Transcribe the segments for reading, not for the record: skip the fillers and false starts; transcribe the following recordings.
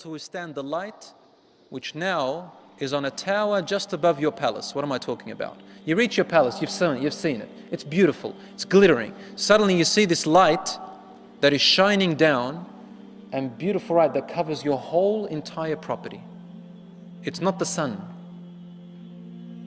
to withstand the light which now is on a tower just above your palace. What am I talking about? You reach your palace, you've seen it. It's beautiful, it's glittering. Suddenly you see this light that is shining down, and beautiful light that covers your whole entire property. It's not the sun.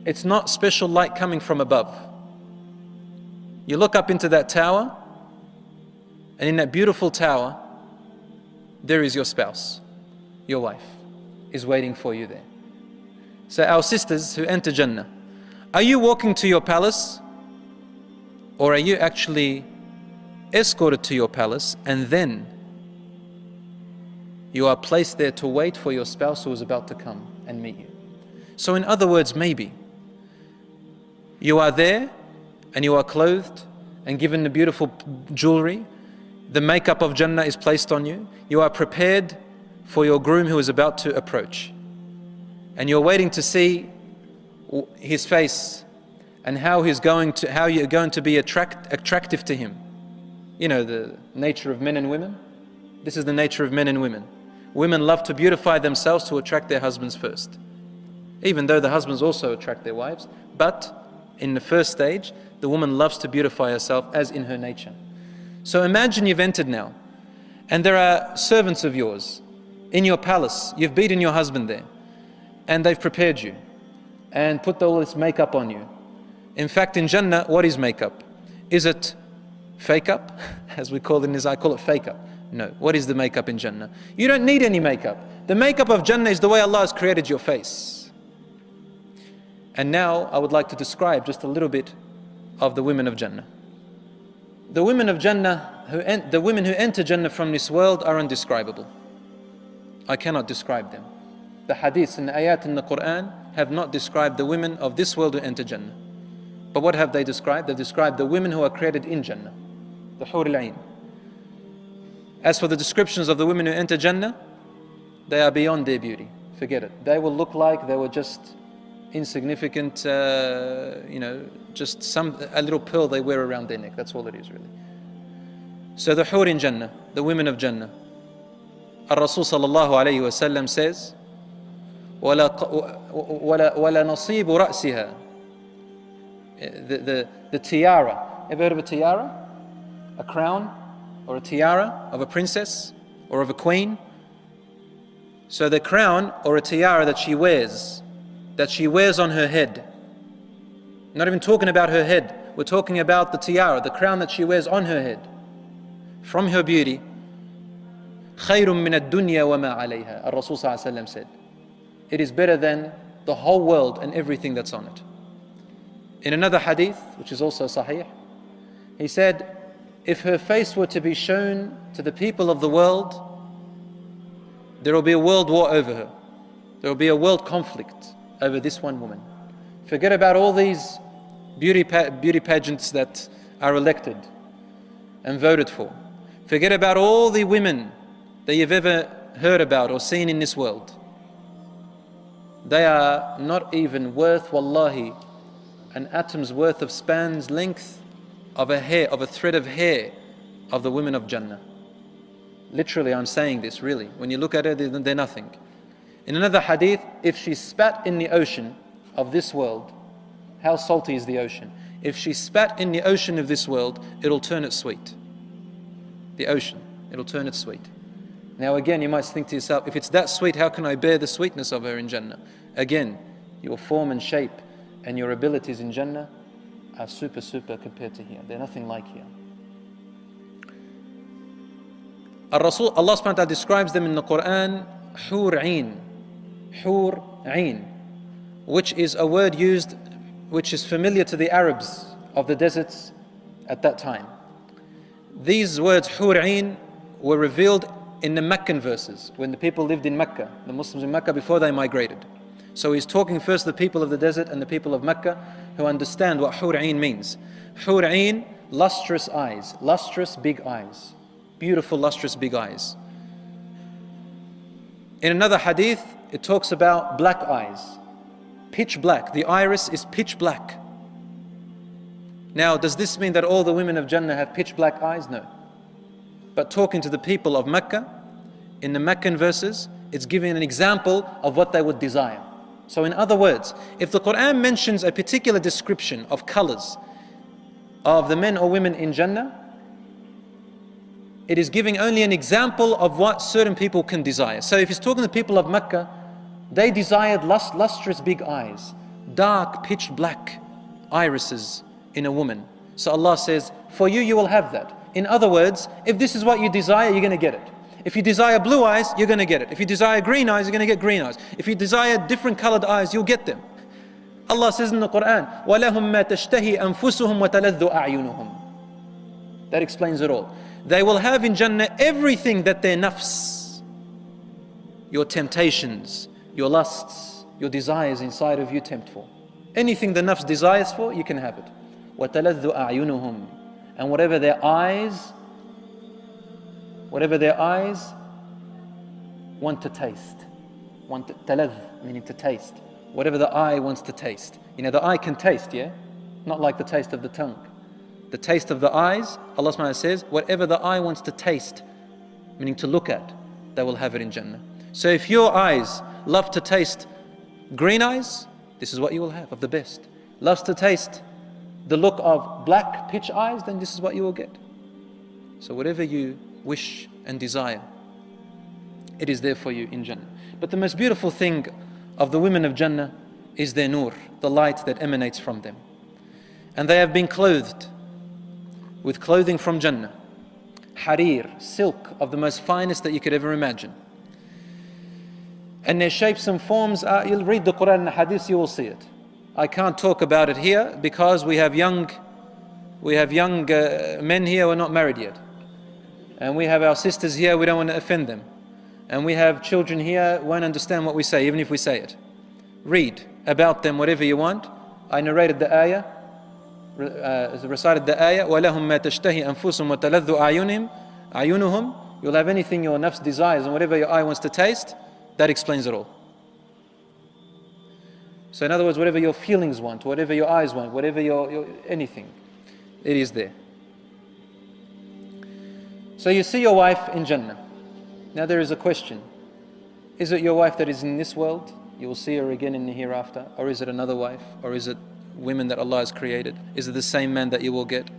It's not special light coming from above. You look up into that tower, and in that beautiful tower, there is your spouse, your wife, is waiting for you there. So our sisters who enter Jannah, are you walking to your palace, or are you actually escorted to your palace and then you are placed there to wait for your spouse who is about to come and meet you? So in other words, maybe you are there and you are clothed and given the beautiful jewelry, the makeup of Jannah is placed on you, you are prepared for your groom who is about to approach, and you're waiting to see his face and how you're going to be attractive to him. You know the nature of men and women? This is the nature of men and women. Women love to beautify themselves to attract their husbands first, even though the husbands also attract their wives. But in the first stage, the woman loves to beautify herself as in her nature. So imagine you've entered now, and there are servants of yours in your palace. You've beaten your husband there, and they've prepared you and put all this makeup on you. In fact, in Jannah, what is makeup? Is it fake up? As we call it in Israel, I call it fake up. No. What is the makeup in Jannah? You don't need any makeup. The makeup of Jannah is the way Allah has created your face. And now I would like to describe just a little bit of the women of Jannah. The women of Jannah, the women who enter Jannah from this world are indescribable. I cannot describe them. The hadiths and the ayat in the Quran have not described the women of this world who enter Jannah. But what have they described? They've described the women who are created in Jannah, the Hur al-Ain. As for the descriptions of the women who enter Jannah, they are beyond their beauty. Forget it. They will look like they were just insignificant, just a little pearl they wear around their neck. That's all it is really. So the Hur in Jannah, the women of Jannah, Ar-Rasul sallallahu alayhi wa sallam says, وَلَا نَصِيبُ رَأْسِهَا. The tiara. Ever heard of a tiara? A crown or a tiara of a princess or of a queen? So the crown or a tiara that she wears on her head. I'm not even talking about her head. We're talking about the tiara, the crown that she wears on her head. From her beauty, خَيْرٌ مِّنَ الدُّنْيَا وَمَا عَلَيْهَا. Ar-Rasul sallallahu alayhi wa sallam said, it is better than the whole world and everything that's on it. In another hadith, which is also sahih, he said, if her face were to be shown to the people of the world, there will be a world war over her. There will be a world conflict over this one woman. Forget about all these beauty pageants that are elected and voted for. Forget about all the women that you've ever heard about or seen in this world. They are not even worth, wallahi, an atom's worth of span's length of a thread of hair of the women of Jannah. Literally, I'm saying this really. When you look at her, they're nothing. In another hadith, if she spat in the ocean of this world, how salty is the ocean? If she spat in the ocean of this world, it'll turn it sweet. The ocean, it'll turn it sweet. Now again, you might think to yourself, if it's that sweet, how can I bear the sweetness of her in Jannah? Again, your form and shape and your abilities in Jannah are super compared to here. They're nothing like here. Allah subhanahu wa ta'ala describes them in the Quran, Hur Ain. Hur Ain, which is a word used, which is familiar to the Arabs of the deserts at that time. These words, Hur Ain, were revealed in the Meccan verses, when the people lived in Mecca, the Muslims in Mecca, before they migrated. So he's talking first to the people of the desert and the people of Mecca who understand what Hur Ain means. Hur Ain, lustrous eyes, lustrous big eyes, beautiful lustrous big eyes. In another hadith, it talks about black eyes, pitch black. The iris is pitch black. Now, does this mean that all the women of Jannah have pitch black eyes? No. But talking to the people of Mecca, in the Meccan verses, It's giving an example of what they would desire. So in other words, if the Quran mentions a particular description of colors of the men or women in Jannah, it is giving only an example of what certain people can desire. So if it's talking to the people of Mecca, they desired lustrous big eyes, dark pitch black irises in a woman. So Allah says, for you, you will have that. In other words, if this is what you desire, you're going to get it. If you desire blue eyes, you're going to get it. If you desire green eyes, you're going to get green eyes. If you desire different colored eyes, you'll get them. Allah says in the Quran, وَلَهُمْ مَا تَشْتَهِي أَنفُسُهُمْ وَتَلَذُّ أَعْيُنُهُم. That explains it all. They will have in Jannah everything that their nafs, your temptations, your lusts, your desires inside of you tempt for. Anything the nafs desires for, you can have it. وَتَلَذُّ أَعْيُنُهُم. And whatever their eyes want to taste. Taladh, meaning to taste. Whatever the eye wants to taste. You know, the eye can taste, yeah? Not like the taste of the tongue. The taste of the eyes, Allah subhanahu wa ta'ala says, whatever the eye wants to taste, meaning to look at, they will have it in Jannah. So if your eyes love to taste green eyes, this is what you will have of the best. Loves to taste the look of black pitch eyes, then this is what you will get. So whatever you wish and desire, it is there for you in Jannah. But the most beautiful thing of the women of Jannah is their nur, the light that emanates from them. And they have been clothed with clothing from Jannah, harir, silk of the most finest that you could ever imagine. And their shapes and forms are, you'll read the Quran and the Hadith, you will see it. I can't talk about it here because we have young men here who are not married yet. And we have our sisters here, we don't want to offend them. And we have children here who won't understand what we say, even if we say it. Read about them whatever you want. I narrated the ayah, recited the ayah, وَلَهُمْ مَا تَشْتَهِي أَنفُسُهُمْ وَتَلَذُّ أَعْيُنُهُمْ. You'll have anything your nafs desires and whatever your eye wants to taste. That explains it all. So in other words, whatever your feelings want, whatever your eyes want, whatever your anything, it is there. So you see your wife in Jannah. Now there is a question. Is it your wife that is in this world? You will see her again in the hereafter. Or is it another wife? Or is it women that Allah has created? Is it the same man that you will get?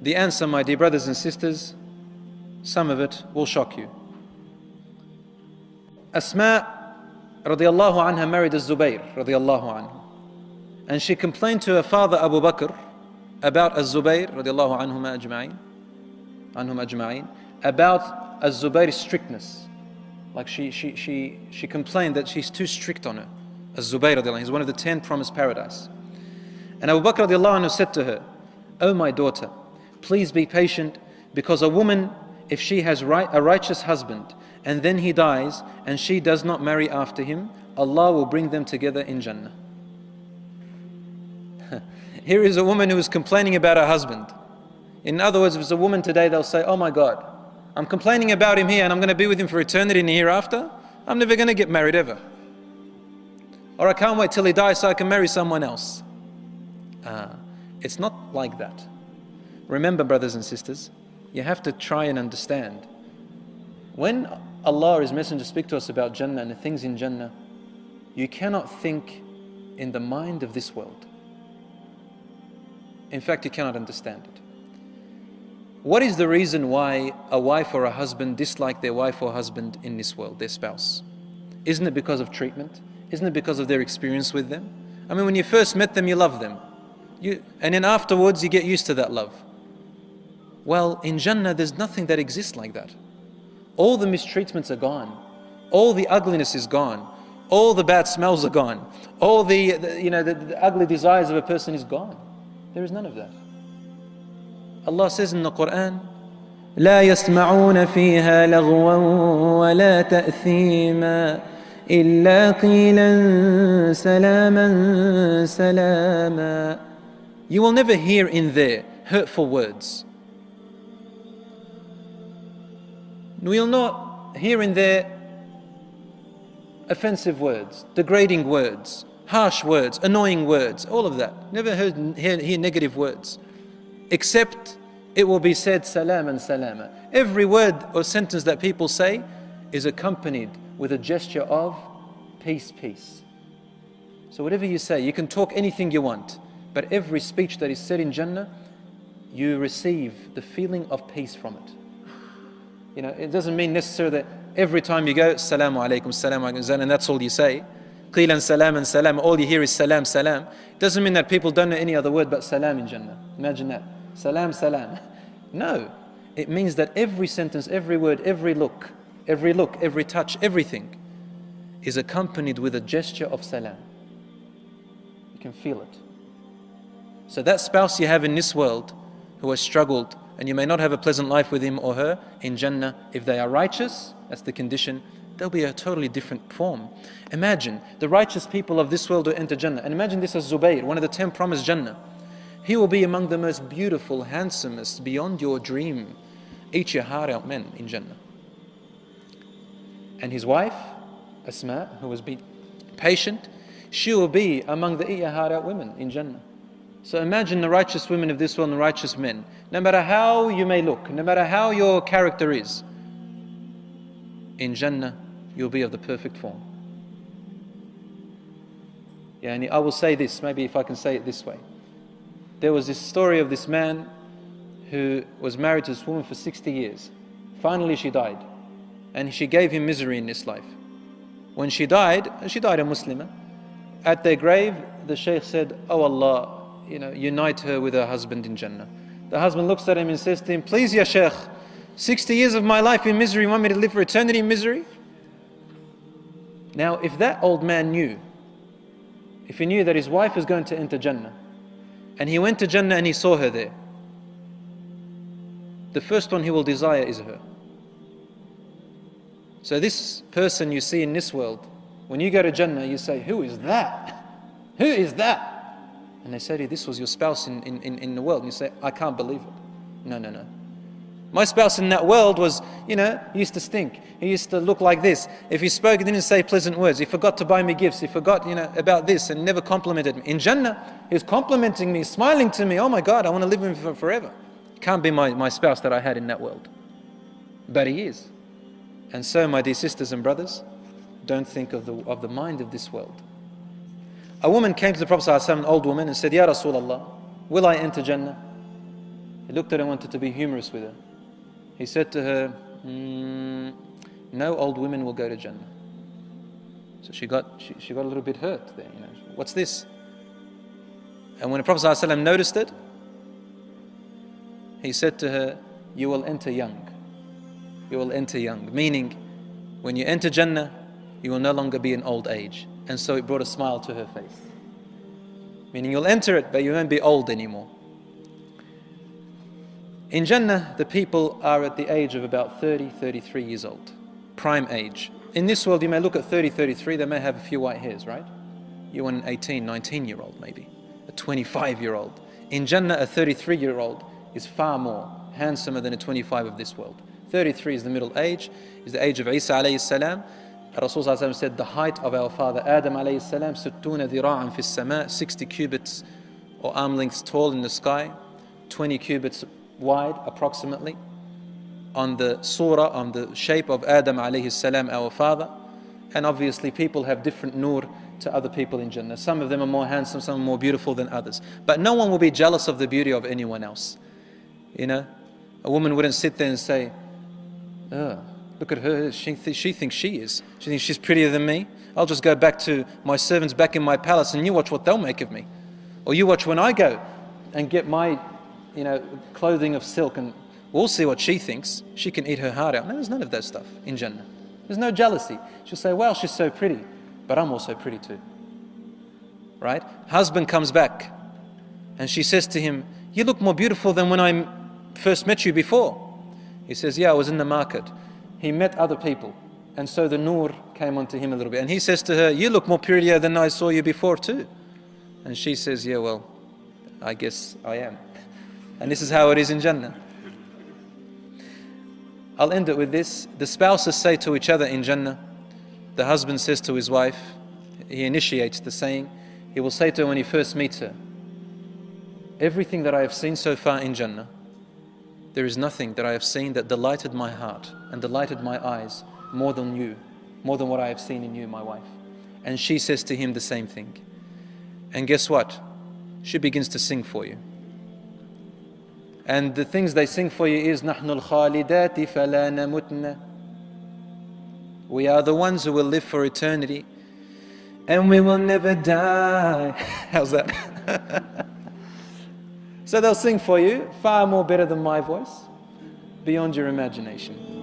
The answer, my dear brothers and sisters, some of it will shock you. Asma radiallahu anha married Az-Zubayr radiallahu anhu. And she complained to her father Abu Bakr about Az-Zubayr radiallahu anhum ajma'in, about Az-Zubayr's strictness. Like she complained that she's too strict on her. Az-Zubayr radiallahu anhu, he's one of the 10 promised paradise. And Abu Bakr radiallahu anhu said to her, "O my daughter, please be patient, because a woman, if she has a righteous husband, and then he dies, and she does not marry after him, Allah will bring them together in Jannah." Here is a woman who is complaining about her husband. In other words, if it's a woman today, they'll say, "Oh my God, I'm complaining about him here and I'm going to be with him for eternity in the hereafter. I'm never going to get married ever. Or I can't wait till he dies so I can marry someone else." It's not like that. Remember, brothers and sisters, you have to try and understand. When Allah, His Messenger, speak to us about Jannah and the things in Jannah, you cannot think in the mind of this world. In fact, you cannot understand it. What is the reason why a wife or a husband dislike their wife or husband in this world, their spouse? Isn't it because of treatment? Isn't it because of their experience with them? I mean, when you first met them, you love them. And then afterwards, you get used to that love. Well, in Jannah, there's nothing that exists like that. All the mistreatments are gone. All the ugliness is gone. All the bad smells are gone. All the ugly desires of a person is gone. There is none of that. Allah says in the Quran, لا يسمعون فيها لغوا ولا تأثيما إلا قيلا سلاما سلاما. You will never hear in there hurtful words. We will not hear in there offensive words, degrading words, harsh words, annoying words, all of that. Never hear negative words. Except it will be said salam and salama. Every word or sentence that people say is accompanied with a gesture of peace, peace. So whatever you say, you can talk anything you want, but every speech that is said in Jannah, you receive the feeling of peace from it. You know, it doesn't mean necessarily that every time you go, Assalamu alaikum, Assalamu alaikum, and that's all you say. Qilan salam and salam, all you hear is salam, salam. It doesn't mean that people don't know any other word but salam in Jannah. Imagine that. Salam, salam. No. It means that every sentence, every word, every look, every touch, everything is accompanied with a gesture of salam. You can feel it. So that spouse you have in this world who has struggled, and you may not have a pleasant life with him or her, in Jannah, if they are righteous, that's the condition, they'll be a totally different form. Imagine the righteous people of this world who enter Jannah, and imagine this as Zubayr, one of the 10 promised Jannah. He will be among the most beautiful, handsomest, beyond your dream, eat your heart out men in Jannah. And his wife, Asma, who was patient, she will be among the eat your heart out women in Jannah. So imagine the righteous women of this world and the righteous men. No matter how you may look, no matter how your character is, in Jannah, you'll be of the perfect form. Yeah, and I will say this, maybe if I can say it this way. There was this story of this man who was married to this woman for 60 years. Finally she died. And she gave him misery in this life. When she died a Muslimah, at their grave, the Shaykh said, "Oh Allah, unite her with her husband in Jannah." The husband looks at him and says to him, "Please, Ya Shaykh, 60 years of my life in misery, you want me to live for eternity in misery?" Now, if that old man knew, if he knew that his wife was going to enter Jannah, and he went to Jannah and he saw her there, the first one he will desire is her. So this person you see in this world, when you go to Jannah, you say, "Who is that? Who is that?" And they say to you, "This was your spouse in the world." And you say, "I can't believe it." No. My spouse in that world was, he used to stink. He used to look like this. If he spoke, he didn't say pleasant words. He forgot to buy me gifts. He forgot, about this and never complimented me. In Jannah, he's complimenting me, smiling to me. Oh my God, I want to live with him forever. Can't be my spouse that I had in that world. But he is. And so, my dear sisters and brothers, don't think of the mind of this world. A woman came to the Prophet ﷺ, an old woman, and said, "Ya Rasulullah, will I enter Jannah?" He looked at her and wanted to be humorous with her. He said to her, "No old women will go to Jannah." So she got a little bit hurt there. What's this? And when the Prophet ﷺ noticed it, he said to her, "You will enter young. You will enter young." Meaning, when you enter Jannah, you will no longer be in old age. And so it brought a smile to her face. Meaning you'll enter it, but you won't be old anymore. In Jannah, the people are at the age of about 30, 33 years old. Prime age. In this world, you may look at 30, 33, they may have a few white hairs, right? You want an 18, 19-year-old maybe. A 25-year-old. In Jannah, a 33-year-old is far more handsomer than a 25 of this world. 33 is the middle age, is the age of Isa alayhi salam. Rasulullah said the height of our father Adam alayhi salam, 60 dhira'an fi as-sama', 60 cubits or arm lengths tall in the sky, 20 cubits wide approximately, on the surah, on the shape of Adam alayhi salam, our father. And obviously people have different nur to other people in Jannah. Some of them are more handsome, some are more beautiful than others. But no one will be jealous of the beauty of anyone else. A woman wouldn't sit there and say, "Oh, look at her, she thinks she is. She thinks she's prettier than me. I'll just go back to my servants back in my palace and you watch what they'll make of me. Or you watch when I go and get my, clothing of silk and we'll see what she thinks. She can eat her heart out." No, there's none of that stuff in Jannah. There's no jealousy. She'll say, "Well, she's so pretty, but I'm also pretty too." Right? Husband comes back and she says to him, "You look more beautiful than when I first met you before." He says, "Yeah, I was in the market." He met other people, and so the nur came onto him a little bit. And he says to her, "You look more prettier than I saw you before too." And she says, "Yeah, well, I guess I am." And this is how it is in Jannah. I'll end it with this. The spouses say to each other in Jannah, the husband says to his wife, he initiates the saying, he will say to her when he first meets her, "Everything that I have seen so far in Jannah, there is nothing that I have seen that delighted my heart and delighted my eyes more than you more than what I have seen in you, my wife. And she says to him the same thing. And guess what? She begins to sing for you. And the things they sing for you is نَحْنُ الْخَالِدَاتِ فَلَا نَمُتْنَا. We are the ones who will live for eternity and we will never die. How's that? So they'll sing for you far more better than my voice, beyond your imagination.